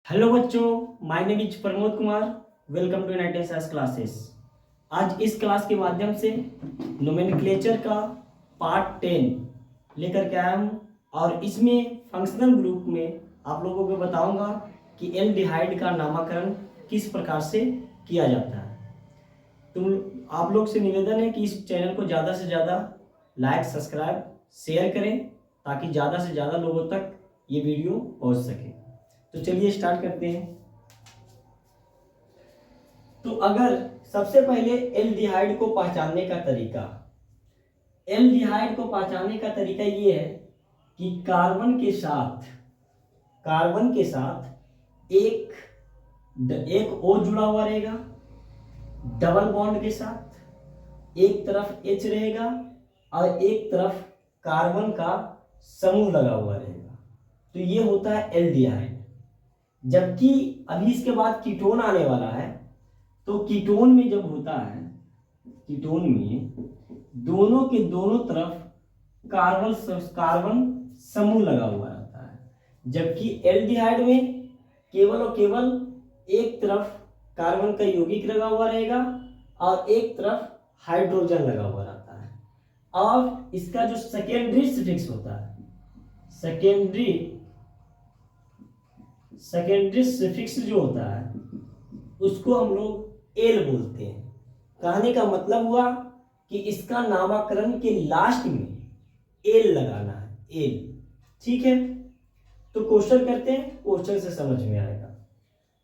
Hello बच्चों, my name is Pramod Kumar. Welcome to United Science Classes. आज इस क्लास के माध्यम से नोमेनक्लेचर का पार्ट 10 लेकर के आया हूँ और इसमें फंक्शनल ग्रुप में आप लोगों को बताऊंगा कि एल्डिहाइड का नामकरण किस प्रकार से किया जाता है। आप लोग से निवेदन है कि इस चैनल को ज़्यादा से ज़्यादा लाइक, सब्सक्राइब, शेयर करें ताकि ज़्यादा से ज़्यादा लोगों तक ये वीडियो पहुँच सके। तो चलिए स्टार्ट करते हैं। तो अगर सबसे पहले एल्डिहाइड को पहचानने का तरीका, एल्डिहाइड को पहचानने का तरीका ये है कि कार्बन के साथ एक O जुड़ा हुआ रहेगा, डबल बॉन्ड के साथ एक तरफ H रहेगा और एक तरफ कार्बन का समूह लगा हुआ रहेगा। तो ये होता है एल्डिहाइड। जबकि अभी इसके बाद कीटोन आने वाला है, तो कीटोन में जब होता है, कीटोन में दोनों के दोनों तरफ कार्बन समूह लगा हुआ रहता है। जबकि एल्डिहाइड में केवल और केवल एक तरफ कार्बन का यौगिक लगा हुआ रहेगा और एक तरफ हाइड्रोजन लगा हुआ रहता है। और इसका जो सेकेंडरी सफिक्स होता है, सेकेंडरी सफिक्स जो होता है उसको हम लोग एल बोलते हैं। कहने का मतलब हुआ कि इसका नामकरण के लास्ट में एल लगाना है, एल। ठीक है, तो क्वेश्चन करते हैं, क्वेश्चन से समझ में आएगा।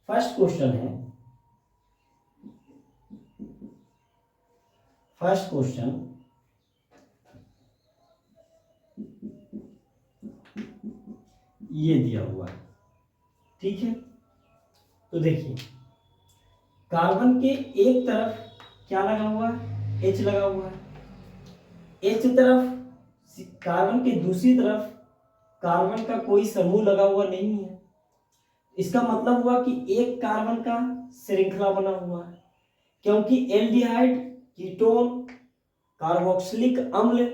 फर्स्ट क्वेश्चन ये दिया हुआ है। ठीक है, तो देखिए कार्बन के एक तरफ क्या लगा हुआ है, H लगा हुआ है। H तरफ कार्बन के दूसरी तरफ कार्बन का कोई समूह लगा हुआ नहीं है। इसका मतलब हुआ कि एक कार्बन का श्रृंखला बना हुआ है, क्योंकि एल्डिहाइड, कीटोन, कार्बोक्सिलिक अम्ल,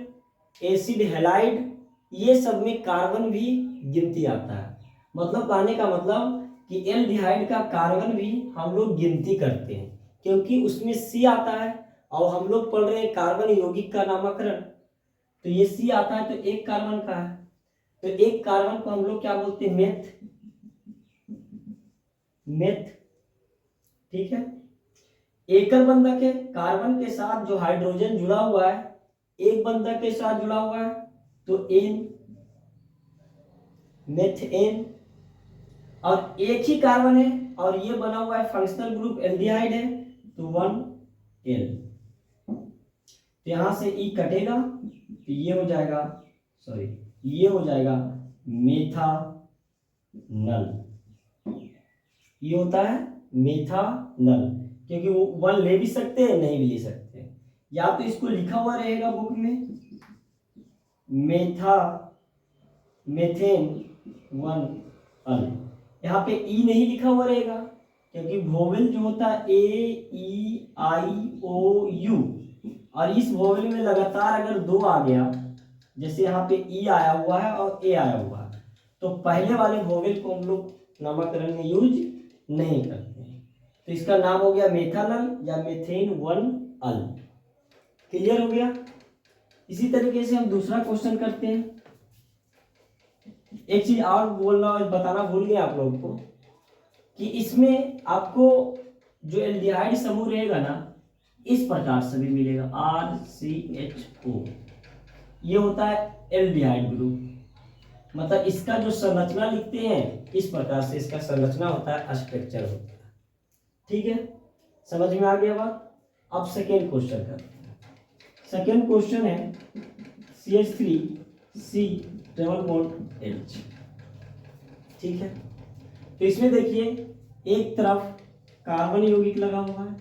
एसिड हैलाइड, ये सब में कार्बन भी गिनती आता है। मतलब कहने का मतलब कि एल्डिहाइड का कार्बन भी हम लोग गिनती करते हैं, क्योंकि उसमें C आता है और हम लोग पढ़ रहे हैं कार्बन यौगिक का नामकरण। तो ये C आता है तो एक कार्बन का है, तो एक कार्बन को हम लोग क्या बोलते हैं, मेथ। ठीक है, एकल बंधक है, कार्बन के साथ जो हाइड्रोजन जुड़ा हुआ है एक बंधक के साथ जुड़ा हुआ है तो एन, मेथेन। और एक ही कार्बन है और ये बना हुआ है फंक्शनल ग्रुप एल्डिहाइड है तो 1L। तो यहां से E कटेगा तो ये हो जाएगा, ये हो जाएगा मेथानल। ये होता है मेथानल, क्योंकि वो 1 ले भी सकते हैं, नहीं भी ले सकते। या तो इसको लिखा हुआ रहेगा बुक में मेथेन 1L, यहाँ पे ई नहीं लिखा हुआ रहेगा, क्योंकि वोवेल जो होता है AEIOU, और इस वोवेल में लगातार अगर 2 आ गया, जैसे यहाँ पे ई आया हुआ है और ए आया हुआ है, तो पहले वाले वोवेल को हम लोग नामकरण में यूज नहीं करते हैं। तो इसका नाम हो गया मेथानल या मेथेन 1L। क्लियर हो गया। इसी तरीके से हम दूसरा क्वेश्चन करते हैं। एक चीज और बताना भूल गया आप लोगों को कि इसमें आपको जो एल्डिहाइड समूह रहेगा ना, इस प्रकार से भी मिलेगा RCHO। ये होता है एल्डिहाइड ग्रुप। मतलब इसका जो संरचना लिखते हैं इस प्रकार से इसका संरचना होता है, स्ट्रक्चर होता है। ठीक है, समझ में आ गया बात। अब सेकेंड क्वेश्चन करते हैं। सेकेंड क्वेश्चन है CH3C डबल बॉन्ड H। ठीक है, तो इसमें देखिए एक तरफ कार्बन यौगिक लगा हुआ है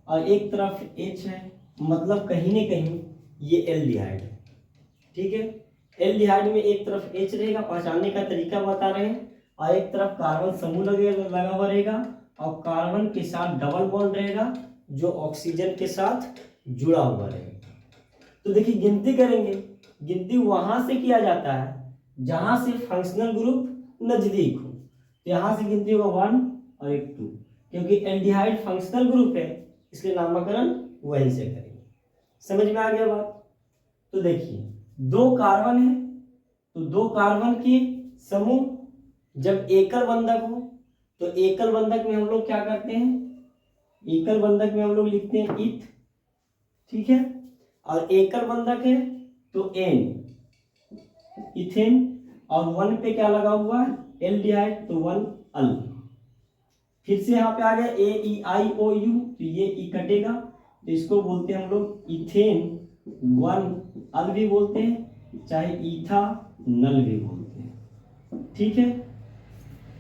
और एक तरफ H है, मतलब कहीं न कहीं ये एल्डिहाइड है। ठीक है, एल्डिहाइड में एक तरफ H रहेगा, पहचानने का तरीका बता रहे हैं, और एक तरफ कार्बन समूह लगा हुआ रहेगा और कार्बन के साथ डबल बॉन्ड रहेगा जो ऑक्सीजन के साथ जुड़ा हुआ रहेगा। तो देखिए गिनती करेंगे, गिनती वहां से किया जाता है जहां से फंक्शनल ग्रुप नजदीक हो। तो यहाँ से गिनती होगा 1 और एक 2, क्योंकि एल्डिहाइड फंक्शनल ग्रुप है इसलिए नामकरण वहीं से करेंगे। समझ में आ गया बात? तो देखिए 2 कार्बन है, तो 2 कार्बन के समूह जब एकल बंधक हो तो एकल बंधक में हम लोग क्या करते हैं, एकल बंधक में हम लोग लिखते हैं इथ, ठीक है। और एकल बंधक है तो एन, इथेन। और 1 पे क्या लगा हुआ है, एल्डिहाइड, तो 1 अल। फिर से यहाँ पे आ गया AeIOU, तो ये ई कटेगा, तो इसको बोलते हैं हम लोग इथेन 1 अल भी बोलते हैं, चाहे ईथा नल भी बोलते हैं, ठीक है।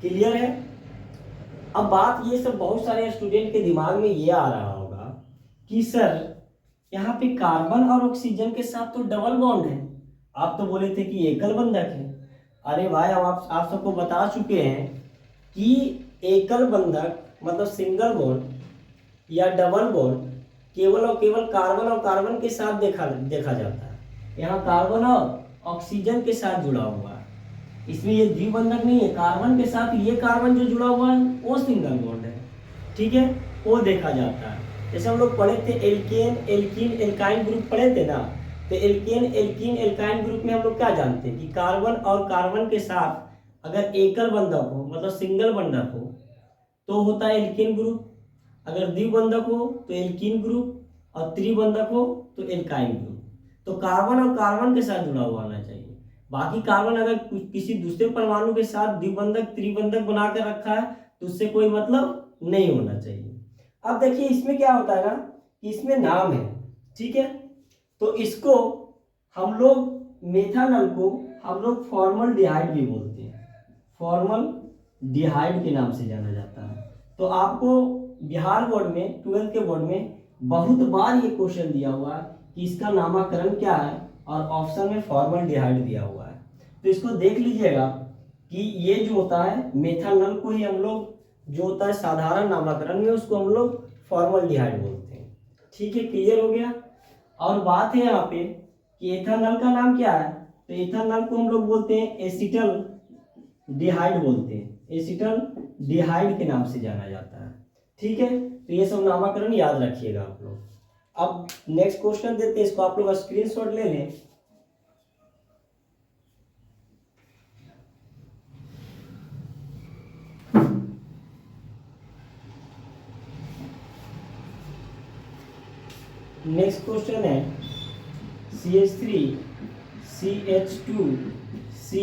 क्लियर है? अब बात ये सब बहुत सारे स्टूडेंट के दिमाग में ये आ रहा होगा कि सर यहाँ पे कार्बन और ऑक्सीजन के साथ तो डबल बॉन्ड है, आप तो बोले थे कि एकल बंधक है। अरे भाई हम आप सबको बता चुके हैं कि एकल बंधक मतलब सिंगल बॉन्ड या डबल बॉन्ड केवल और केवल कार्बन के साथ देखा जाता है। यहाँ कार्बन और ऑक्सीजन के साथ जुड़ा हुआ है, इसमें ये द्विबंधक नहीं है। कार्बन के साथ ये कार्बन जो जुड़ा हुआ है वो सिंगल बॉन्ड है, ठीक है, वो देखा जाता है। जैसे हम लोग पढ़े थे एल्केन एल्कीन एल्काइन ग्रुप पढ़े थे ना, तो एल्केन एल्कीन एल्काइन ग्रुप में हम लोग क्या जानते हैं कि कार्बन और कार्बन के साथ अगर एकल बंधक हो मतलब सिंगल बंधक हो तो होता है एल्केन ग्रुप, अगर द्विबंधक हो तो एल्कीन ग्रुप, और त्रिबंधक हो तो एल्काइन ग्रुप। तो कार्बन और कार्बन के साथ जुड़ा हुआ होना चाहिए। बाकी कार्बन अगर किसी दूसरे परमाणु के साथ द्विबंधक त्रिबंधक बनाकर रखा है तो उससे कोई मतलब नहीं होना चाहिए। अब देखिए इसमें क्या होता है ना कि इसमें नाम है, ठीक है, तो इसको हम लोग मेथानल को हम लोग फॉर्मल्डिहाइड भी बोलते हैं, फॉर्मल्डिहाइड के नाम से जाना जाता है। तो आपको बिहार बोर्ड में 12th के बोर्ड में बहुत बार ये क्वेश्चन दिया हुआ है कि इसका नामकरण क्या है, और ऑप्शन में फॉर्मल्डिहाइड दिया हुआ है। तो इसको देख लीजिएगा कि ये जो होता है मेथानल को ही हम लोग जो होता है साधारण नामकरण में उसको हम लोग फॉर्मल्डिहाइड बोलते हैं, ठीक है। क्लियर हो गया? और बात है यहाँ पे कि एथानल का नाम क्या है, तो एथानल को हम लोग बोलते हैं एसिटल डिहाइड बोलते हैं, एसिटल डिहाइड के नाम से जाना जाता है, ठीक है। तो ये सब नामकरण याद रखिएगा आप लोग। अब नेक्स्ट क्वेश्चन देते हैं, इसको आप लोग स्क्रीनशॉट ले लें। नेक्स्ट क्वेश्चन है CH3 CH2 C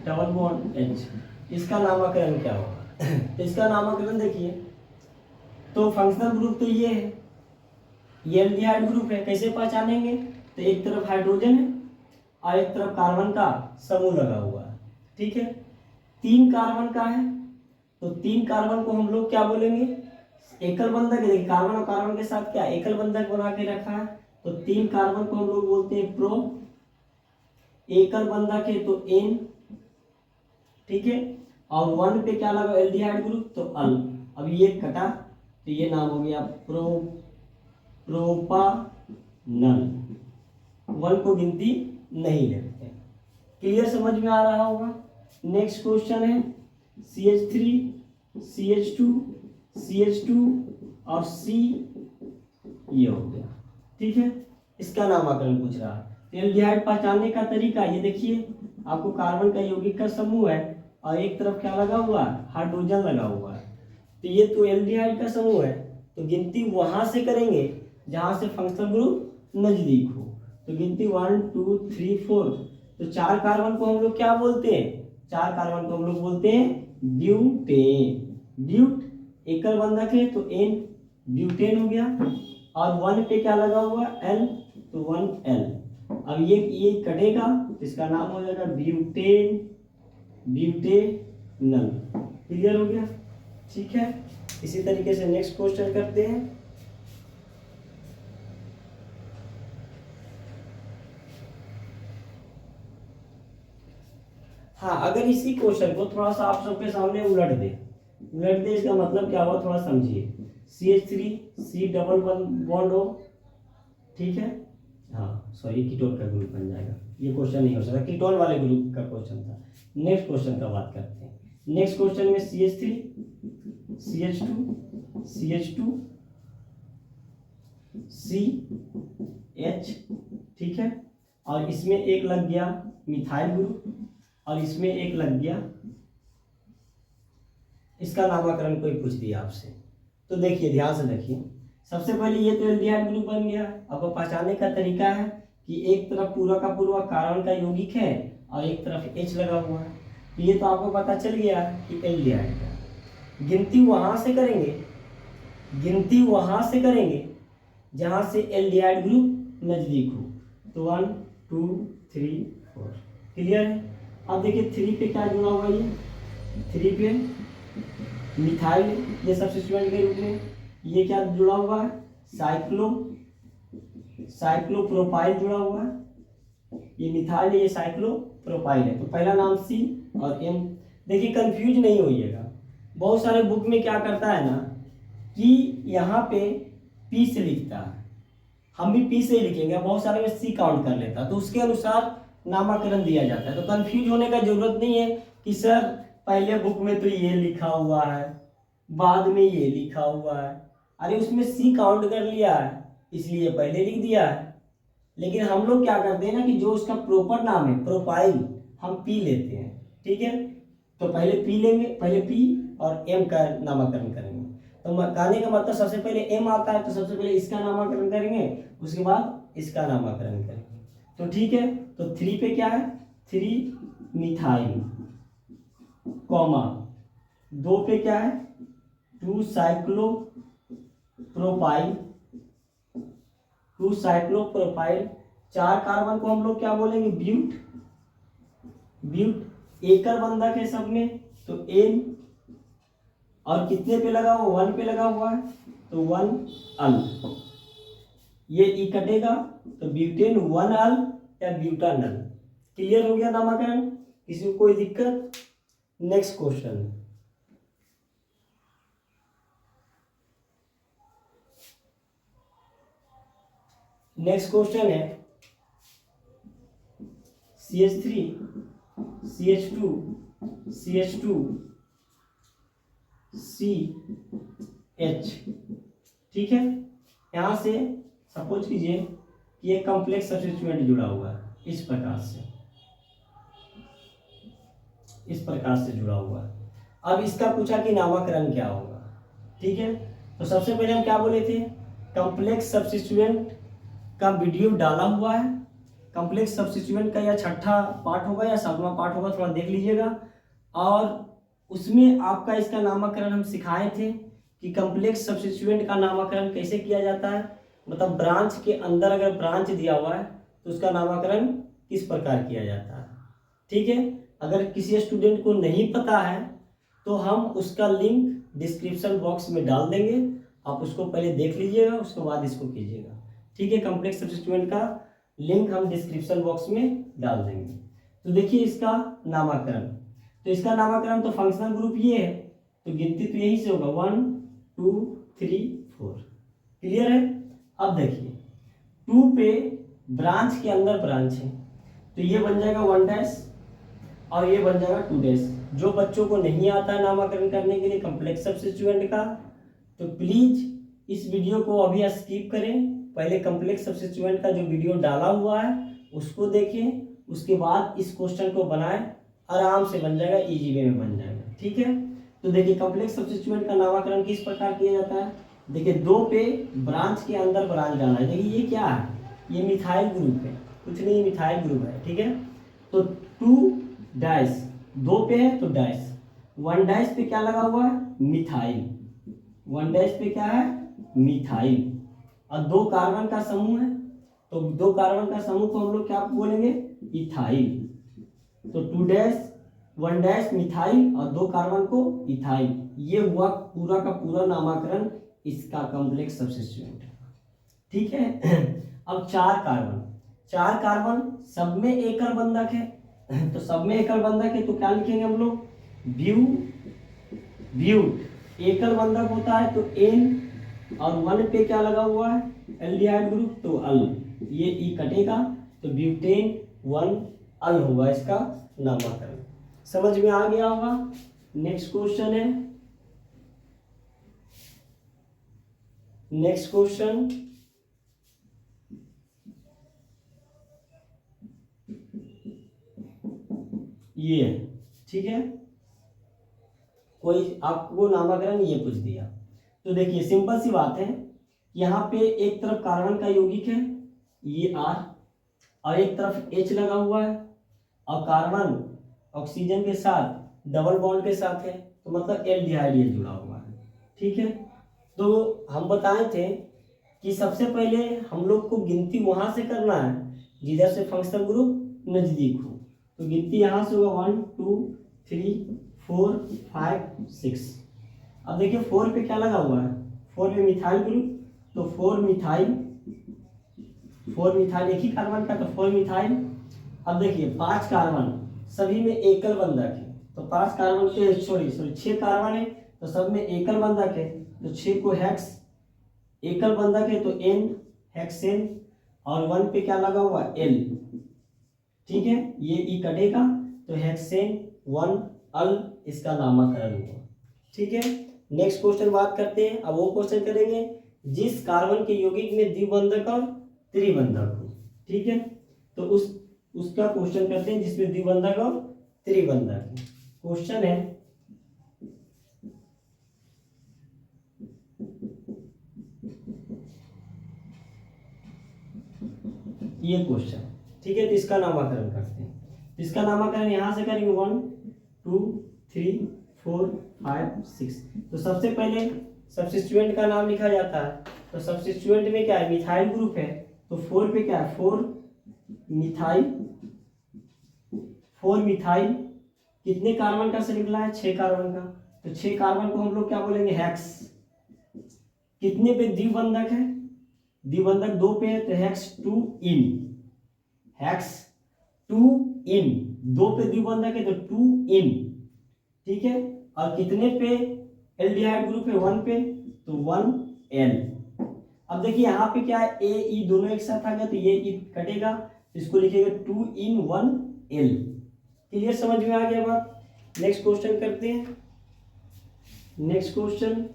double bond H, इसका नामकरण क्या होगा? तो इसका नामकरण देखिए, तो फंक्शनल ग्रुप तो ये है, ये एल्डिहाइड ग्रुप है। कैसे पहचानेंगे? तो एक तरफ हाइड्रोजन है और एक तरफ कार्बन का समूह लगा हुआ है, ठीक है। 3 कार्बन का है तो 3 कार्बन को हम लोग क्या बोलेंगे, एकल बंधक है। देखिए कार्बन और कार्बन के साथ क्या एकल बंधक बना के रखा है, तो 3 कार्बन को हम लोग बोलते हैं प्रो, एकल बंधक है तो एन, ठीक है। और 1 पे क्या लगा एल्डिहाइड ग्रुप तो अल। अब ये कटा तो ये नाम हो गया प्रोपानल, 1 को गिनती नहीं लेते। क्लियर, समझ में आ रहा होगा? नेक्स्ट क्वेश्चन है CH3 CH2 CH2 और C, ये हो गया, ठीक है। इसका नामकरण पूछ रहा है। एल्डिहाइड पहचानने का तरीका ये देखिए, आपको कार्बन का यौगिक का समूह है और एक तरफ क्या लगा हुआ है, हाइड्रोजन लगा हुआ है, तो ये तो एल्डिहाइड का समूह है, तो गिनती वहां से करेंगे जहां से फंक्शनल ग्रुप नजदीक हो। तो गिनती 1 2 3 4, तो 4 कार्बन को हम लोग क्या बोलते हैं, 4 कार्बन को हम लोग बोलते हैं ब्यूटेन। ब्यूट एकल बंधक है तो एन, ब्यूटेन हो गया। और 1 पे क्या लगा हुआ एल, तो 1 एल। अब ये कटेगा तो इसका नाम हो जाएगा ब्यूटेन, ब्यूटेनल। क्लियर हो गया? ठीक है, इसी तरीके से नेक्स्ट क्वेश्चन करते हैं। हाँ, अगर इसी क्वेश्चन को थोड़ा सा आप सबके सामने उलट दे इसका मतलब क्या हुआ थोड़ा समझिए। CH3 C डबल बॉन्ड हो, ठीक है, हाँ सॉरी कीटोन का ग्रुप बन जाएगा, ये क्वेश्चन नहीं हो सकता, कीटोन वाले ग्रुप का क्वेश्चन था। नेक्स्ट क्वेश्चन का बात करते हैं। नेक्स्ट क्वेश्चन में CH3 CH2 CH, ठीक है, और इसमें एक लग गया मिथाइल ग्रुप और इसमें एक लग गया, इसका नामकरण कोई पूछ दिया आपसे तो देखिए ध्यान से देखिए। सबसे पहले ये तो एल्डिहाइड ग्रुप बन गया। अब पहचानने का तरीका है कि एक तरफ पूरा का पूरा कार्बन का यौगिक है और एक तरफ H लगा हुआ है, तो ये तो आपको पता चल गया कि एल्डिहाइड का। गिनती वहां से करेंगे जहां से एल्डिहाइड ग्रुप नजदीक हो, तो 1 2 3 4 क्लियर है। अब देखिए 3 पे क्या जुड़ा हुआ है, ये 3 पे मिथाइल, ये सब्स्टिट्यूएंट के रूप में। ये क्या जुड़ा हुआ है, साइक्लोप्रोपाइल जुड़ा हुआ है। ये मिथाइल है, ये साइक्लोप्रोपाइल है। तो पहला नाम C और M। देखिए कंफ्यूज नहीं होइएगा, बहुत सारे बुक में क्या करता है ना कि यहाँ पे P से लिखता है, हम भी P से ही लिखेंगे, बहुत सारे में C काउंट कर लेता है, तो उसके अनुसार नामकरण दिया जाता है। तो कंफ्यूज होने का जरूरत नहीं है कि सर पहले बुक में तो ये लिखा हुआ है, बाद में ये लिखा हुआ है। अरे उसमें C काउंट कर लिया है इसलिए पहले लिख दिया है। लेकिन हम लोग क्या करते हैं ना कि जो उसका प्रॉपर नाम है प्रोपाइल, हम P लेते हैं, ठीक है। तो पहले P लेंगे, पहले P और M का नामकरण करेंगे। तो कहने का मतलब सबसे पहले M आता है तो सबसे पहले इसका नामकरण करेंगे, उसके बाद इसका नामकरण करेंगे। तो ठीक है, तो 3 पे क्या है, 3 मिथाइल कॉमा, 2 पे क्या है 2 साइक्लोप्रोपाइल, 4 कार्बन को हम लोग क्या बोलेंगे, ब्यूट। एकल बंधक है सब में तो N, और कितने पे लगा हुआ, 1 पे लगा हुआ है तो 1 अल, ये E कटेगा तो ब्यूटेन 1 अल या ब्यूटानल। क्लियर हो गया नामकरण, किसी को कोई दिक्कत। नेक्स्ट क्वेश्चन, है CH3 CH2 CH, ठीक है। यहां से सपोज कीजिए कि एक कॉम्प्लेक्स सब्स्टिट्यूएंट जुड़ा हुआ है, इस प्रकार से जुड़ा हुआ है। अब इसका पूछा कि नामकरण क्या होगा, ठीक है। तो सबसे पहले हम क्या बोले थे, कॉम्प्लेक्स सब्स्टिट्यूएंट का वीडियो डाला हुआ है। कॉम्प्लेक्स सब्स्टिट्यूएंट का या 6ठा पार्ट होगा या 7वां पार्ट होगा, थोड़ा देख लीजिएगा। और उसमें आपका इसका नामकरण हम सिखाए थे कि कॉम्प्लेक्स सब्स्टिट्यूएंट का नामकरण कैसे किया जाता है, मतलब ब्रांच के अंदर अगर ब्रांच दिया हुआ है तो उसका नामकरण किस प्रकार किया जाता है, ठीक है। अगर किसी स्टूडेंट को नहीं पता है तो हम उसका लिंक डिस्क्रिप्शन बॉक्स में डाल देंगे, आप उसको पहले देख लीजिएगा, उसके बाद इसको कीजिएगा, ठीक है। कॉम्प्लेक्स सब्स्टिट्यूएंट का लिंक हम डिस्क्रिप्शन बॉक्स में डाल देंगे। तो देखिए इसका नामकरण, तो इसका नामकरण तो फंक्शनल ग्रुप ये है, तो गिनती तो यही से होगा 1 2 3 4, क्लियर है। अब देखिए 2 पे ब्रांच के अंदर ब्रांच है तो ये बन जाएगा 1 डैश और ये बन जाएगा 2 डैश। जो बच्चों को नहीं आता है नामकरण करने के लिए कॉम्प्लेक्स सब्स्टिट्यूएंट का, तो प्लीज इस वीडियो को अभी स्किप करें, पहले कॉम्प्लेक्स सब्स्टिट्यूएंट का जो वीडियो डाला हुआ है उसको देखें, उसके बाद इस क्वेश्चन को बनाएं, आराम से बन जाएगा, इजी वे में बन जाएगा, ठीक है। तो देखिए कॉम्प्लेक्स सब्स्टिट्यूएंट का नामकरण किस प्रकार किया जाता है। देखिए 2 पे ब्रांच के अंदर ब्रांच डालना है। देखिए ये क्या है, ये मिथाइल ग्रुप है, कुछ नहीं मिथाइल ग्रुप है, ठीक है। तो 2 डैश, 2 पे है तो डैश, 1 डैश पे क्या लगा हुआ है, मिथाइल, 1 डैश पे क्या है, मिथाइल, और 2 कार्बन का समूह है तो 2 कार्बन का समूह को हम लोग क्या बोलेंगे, इथाइल। तो 2 डैश 1 डैश मिथाइल और 2 कार्बन को इथाइल, ये हुआ पूरा का पूरा नामकरण इसका कॉम्प्लेक्स सब्स्टिट्यूएंट, ठीक है। अब 4 कार्बन सब में एकल बंधक है तो सब में एकल बंधक है तो क्या लिखेंगे हम लोग, ब्यूट। एकल बंधक होता है तो N, और 1 पे क्या लगा हुआ है, एल्डिहाइड ग्रुप तो अल, ये E कटेगा तो ब्यूटेन 1 अल होगा इसका नामकरण। समझ में आ गया होगा। नेक्स्ट क्वेश्चन है, नेक्स्ट क्वेश्चन ये है, ठीक है। कोई आपको नामकरण ये पूछ दिया, तो देखिए सिंपल सी बात है, यहाँ पे एक तरफ कार्बन का यौगिक है ये R, और एक तरफ H लगा हुआ है, और कार्बन ऑक्सीजन के साथ डबल बॉन्ड के साथ है, तो मतलब एल्डिहाइड ये जुड़ा हुआ है, ठीक है। तो हम बताए थे कि सबसे पहले हम लोग को गिनती वहां से करना है जिधर से फंक्शनल ग्रुप नजदीक हो। तो गिनती यहाँ से होगा 1 2 3 4 5 6। अब देखिए 4 पे क्या लगा हुआ है, 4 पे मिथाइल ग्रुप, तो 4 मिथाइल एक ही कार्बन का, तो 4 मिथाइल। अब देखिए 5 कार्बन सभी में एकल बंधक है, तो 5 कार्बन के सॉरी 6 कार्बन है तो सब में एकल बंधक है, तो 6 को हेक्स, एकल बंधक है तो N हेक्सेन, और 1 पे क्या लगा हुआ L, ठीक है, ये ई कटेगा तो हेक्सेन 1 अल इसका नामकरण हुआ, ठीक है। नेक्स्ट क्वेश्चन बात करते हैं। अब वो क्वेश्चन करेंगे जिस कार्बन के यौगिक में द्विबंधक और त्रिबंधक हो, ठीक है। तो उसका क्वेश्चन करते हैं जिसमें द्विबंधक और त्रिबंधक है। क्वेश्चन है ये क्वेश्चन, ठीक है। तो इसका नामकरण करते हैं, इसका नामकरण यहां से करेंगे 1 2 3 4 5 6। तो सबसे पहले सब्स्टिट्यूएंट का नाम लिखा जाता है, तो सब्स्टिट्यूएंट में क्या है, मिथाइल ग्रुप है, तो 4 पे क्या है 4 मिथाइल, 4 मिथाइल कितने कार्बन का से निकला है, 6 कार्बन का, तो 6 कार्बन को हम लोग क्या बोलेंगे हेक्स। कितने पे द्विबंधक है, द्विबंधक 2 पे है, तो हेक्स 2 इन, हेक्स 2 इन, 2 पे द्विबंधक है तो 2 इन, ठीक है। और कितने पे एल्डिहाइड ग्रुप है, 1 पे, तो 1 एल। अब देखिए यहाँ पे क्या है, ए ई दोनों एक साथ आ गया तो ये ई कटेगा, तो इसको लिखिएगा 2 इन 1 एल। क्लियर, समझ में आ गया बात। नेक्स्ट क्वेश्चन करते हैं। नेक्स्ट क्वेश्चन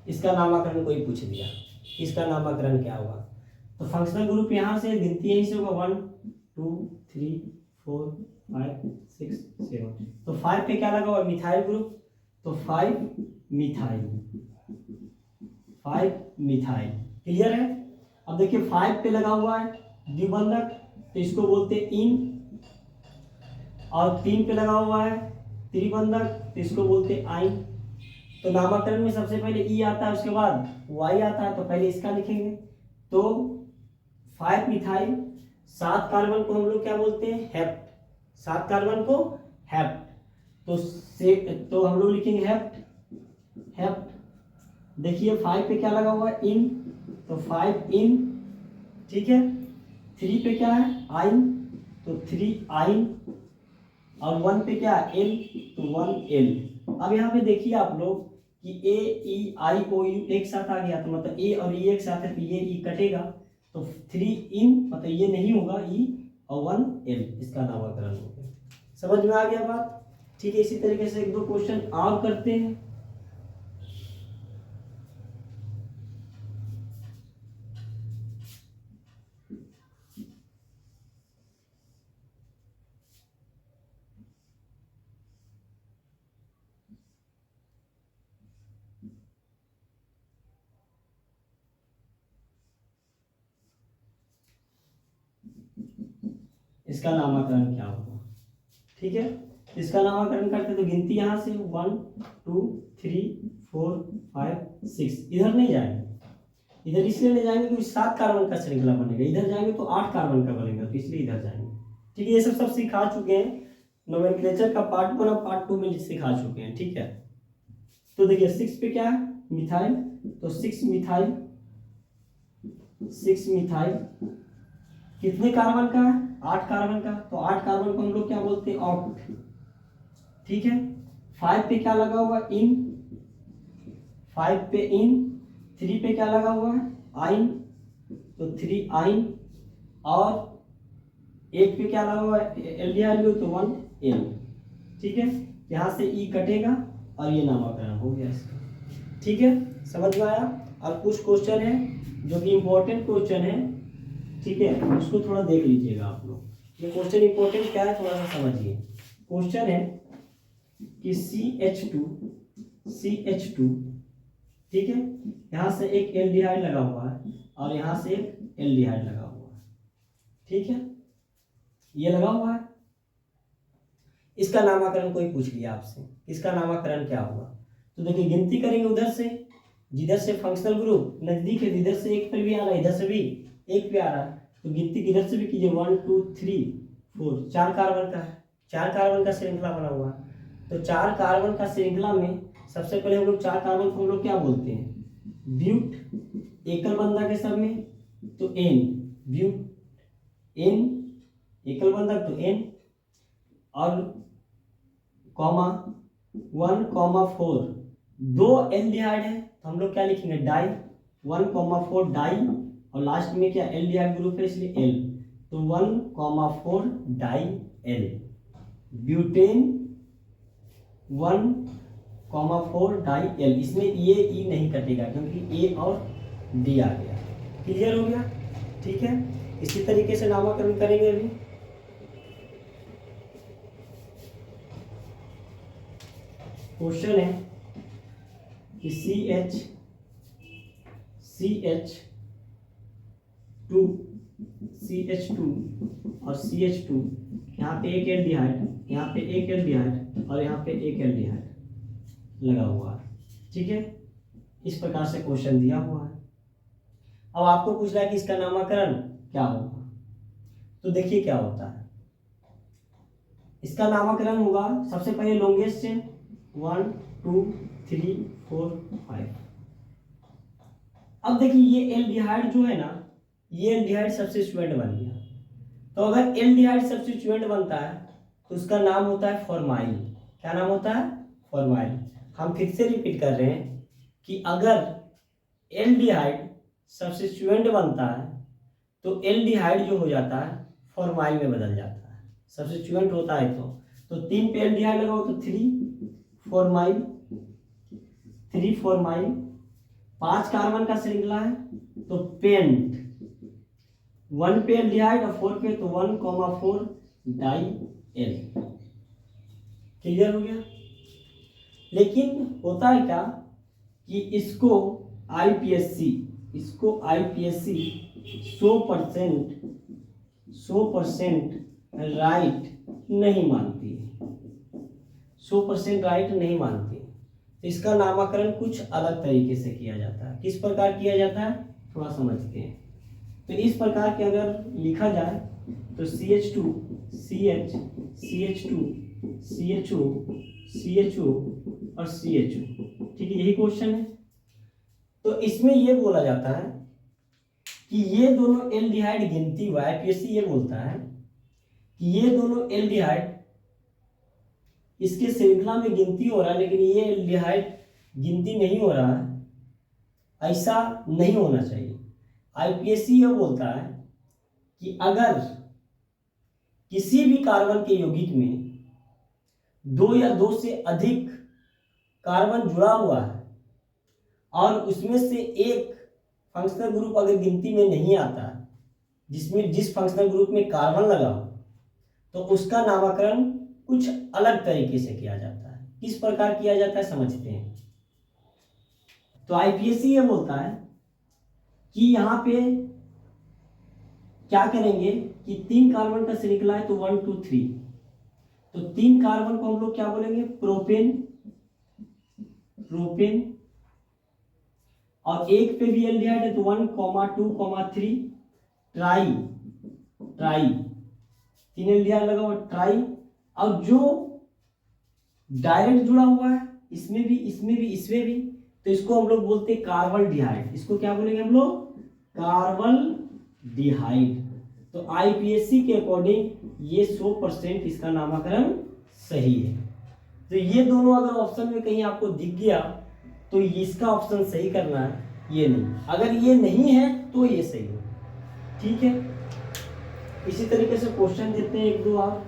इसका नामकरण कोई पूछ दिया, इसका नामकरण क्या होगा, तो फंक्शनल ग्रुप यहाँ से गिनती यहीं से होगा 1 2 3 4 5 6 7। तो 5 पे क्या लगा हुआ, मिथाइल ग्रुप, तो 5 मिथाइल, 5 मिथाइल, क्लियर है। अब देखिए 5 पे लगा हुआ है द्विबंधक, तो इसको बोलते हैं इन, और 3 पे लगा हुआ है त्रिबंधक, तो इसको बोलते हैं आइन। तो नामकरण में सबसे पहले ई आता है, उसके बाद वाई आता है, तो पहले इसका लिखेंगे। तो 5 मिथाइल, 7 कार्बन को हम लोग क्या बोलते हैं, हेप्ट, 7 कार्बन को हेप्ट, तो हम लोग लिखेंगे हेप्ट, हेप्ट। देखिए 5 पे क्या लगा हुआ है इन, तो 5 इन, ठीक है। 3 पे क्या है आइन, तो 3 आइन, और 1 पे क्या है एल, तो 1 एल। अब यहाँ पे देखिए आप लोग कि ए ई आई ओ यू एक साथ आ गया, तो मतलब ए और ई एक साथ है, तो ये ई कटेगा, तो 3 इन मतलब ये नहीं होगा ई, और 1 एल इसका नामकरण हो गया। समझ में आ गया बात, ठीक है। इसी तरीके से 1 2 क्वेश्चन और करते हैं। इसका नामकरण क्या होगा, ठीक है। इसका नामकरण करते तो गिनती यहाँ से 1 2 3 4 5 6, इधर नहीं जाएंगे, इधर इसलिए नहीं जाएंगे क्योंकि 7 कार्बन का श्रृंखला बनेगा, इधर जाएंगे तो 8 कार्बन का बनेगा, तो इसलिए इधर जाएंगे, ठीक है। ये सब सिखा चुके हैं, नोमेनक्लेचर का पार्ट 1 और पार्ट 2 में सिखा चुके हैं, ठीक है। तो देखिए 6 पे क्या है मिथाइल, तो 6 मिथाइल, 6 मिथाइल कितने कार्बन का है? 8 कार्बन का। तो 8 कार्बन को हम लोग क्या बोलते हैं? ऑक्ट। ठीक है। 5 पे क्या लगा हुआ? इन। 5 पे इन। 3 पे क्या लगा हुआ है? आइन। तो 3 आइन। और 1 पे क्या लगा हुआ है? एल्डिहाइड, तो 1 एल। ठीक है। यहाँ से ई कटेगा और ये नामकरण हो गया इसका। ठीक है, समझ में आया? अब कुछ क्वेश्चन है जो कि इंपॉर्टेंट क्वेश्चन है, ठीक है, उसको थोड़ा देख लीजिएगा आप लोग। ये क्वेश्चन इंपॉर्टेंट क्या है थोड़ा सा समझिए। क्वेश्चन है कि CH2, ठीक है, यहाँ से एक एल्डिहाइड लगा हुआ है और यहाँ से एक एल्डिहाइड लगा हुआ है। ठीक है, ये लगा हुआ है। इसका नामकरण कोई पूछ लिया आपसे, इसका नामकरण क्या हुआ? तो देखिए गिनती करेंगे उधर से, जिधर से फंक्शनल ग्रुप नजदीक है, इधर से एक पर भी आ रहा है, इधर से भी एक पे आ रहा है, तो गिनती किधर से भी कीजिए। 1 2 3 4, 4 कार्बन का है, 4 कार्बन का श्रृंखला बना हुआ है। तो 4 कार्बन का श्रृंखला में सबसे पहले हम लोग 4 कार्बन को हम लोग क्या बोलते हैं? ब्यूट। एकल बंधक है सब में, तो एन, ब्यूट एन, एकल बंधक तो एन, और कॉमा 1,4, 2 एल्डिहाइड है तो हम लोग क्या लिखेंगे? डाई। 1,4 डाई, और लास्ट में क्या? एल्डिहाइड ग्रुप है इसलिए एल, तो 1,4 di ol. Butane 1,4 di ol. इसमें ये ई नहीं कटेगा क्योंकि ए और डी आ गया। क्लियर हो गया? ठीक है, इसी तरीके से नामकरण करेंगे अभी। क्वेश्चन है कि CH2 और CH2, यहाँ पे एक एल्डिहाइड, यहाँ पे एक एल्डिहाइड और यहाँ पे एक एल्डिहाइड लगा हुआ है। ठीक है, इस प्रकार से क्वेश्चन दिया हुआ है। अब आपको पूछ रहा है कि इसका नामकरण क्या होगा। तो देखिए क्या होता है, इसका नामकरण होगा सबसे पहले लॉन्गेस्ट चेन 1 2 3 4 5। अब देखिए ये एल्डिहाइड जो है ना, ये एल्डिहाइड सब्स्टिट्यूएंट बन गया। तो अगर एल्डिहाइड सब्स्टिट्यूएंट बनता है तो उसका नाम होता है फॉर्माइल। क्या नाम होता है? फॉर्माइल। हम फिर से रिपीट कर रहे हैं कि अगर एल्डिहाइड सब्स्टिट्यूएंट बनता है तो एल्डिहाइड जो हो जाता है फॉर्माइल में बदल जाता है। सब्स्टिट्यूएंट होता है तो 3 पे एल्डिहाइड लगाओ तो 3 फॉर्माइल, 3 फॉर्माइल। 5 कार्बन का श्रृंखला है तो पेंट। 1 पे एल्डिहाइड और 4 पे तो 1,4 डाई एल। क्लियर हो गया? लेकिन होता है क्या कि इसको आईपीएससी 100% राइट नहीं मानती है, 100% राइट नहीं मानती। तो इसका नामकरण कुछ अलग तरीके से किया जाता है। किस प्रकार किया जाता है थोड़ा समझते हैं। तो इस प्रकार के अगर लिखा जाए तो CH2 CH CH2 CHO CHO और CHO, ठीक है, यही क्वेश्चन है। तो इसमें ये बोला जाता है कि ये दोनों एल्डिहाइड गिनती हुआ है। आईपीएससी ये बोलता है कि ये दोनों एल्डिहाइड इसके श्रृंखला में गिनती हो रहा है, लेकिन ये एल्डिहाइड गिनती नहीं हो रहा है। ऐसा नहीं होना चाहिए। आईपीएससी ये बोलता है कि अगर किसी भी कार्बन के यौगिक में 2 या 2 से अधिक कार्बन जुड़ा हुआ है और उसमें से एक फंक्शनल ग्रुप अगर गिनती में नहीं आता, जिस फंक्शनल ग्रुप में कार्बन लगा हो, तो उसका नामकरण कुछ अलग तरीके से किया जाता है। किस प्रकार किया जाता है समझते हैं। तो आईपीएससी ये बोलता है कि यहाँ पे क्या करेंगे कि 3 कार्बन का श्रृंखला है तो 1 2 3, तो 3 कार्बन को हम लोग क्या बोलेंगे? प्रोपेन। और एक पे भी एल्डिहाइड है तो 1, 2, 3 ट्राई। 3 एल्डिहाइड लगा हुआ ट्राई। और जो डायरेक्ट जुड़ा हुआ है इसमें भी, तो इसको हम लोग बोलते हैं कार्बन डिहाइड। इसको क्या बोलेंगे हम लोग? कार्बन डिहाइड। तो आईपीएससी के अकॉर्डिंग ये 100% इसका नामकरण सही है। तो ये दोनों अगर ऑप्शन में कहीं आपको दिख गया तो इसका ऑप्शन सही करना है, ये नहीं। अगर ये नहीं है तो ये सही है। ठीक है, इसी तरीके से क्वेश्चन देते हैं एक दो आप।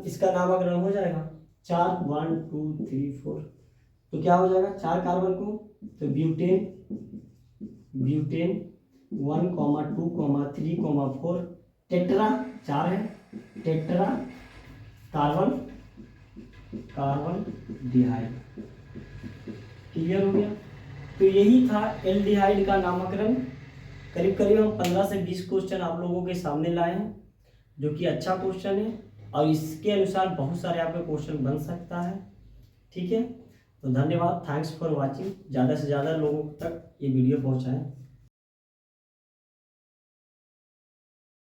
इसका नामकरण हो जाएगा 4 1 2 3 4। तो क्या हो जाएगा 4 कार्बन को, तो ब्यूटेन 1 2 3 4, टेट्रा 4 है, टेट्रा कार्बन डिहाइड। क्लियर हो गया। तो यही था एल्डिहाइड का नामकरण। करीब करीब हम 15 से 20 क्वेश्चन आप लोगों के सामने लाए हैं, जो कि अच्छा क्वेश्चन है और इसके अनुसार बहुत सारे आपके क्वेश्चन बन सकता है। ठीक है, तो धन्यवाद, थैंक्स फॉर वाचिंग। ज़्यादा से ज़्यादा लोगों तक ये वीडियो पहुँचाएं।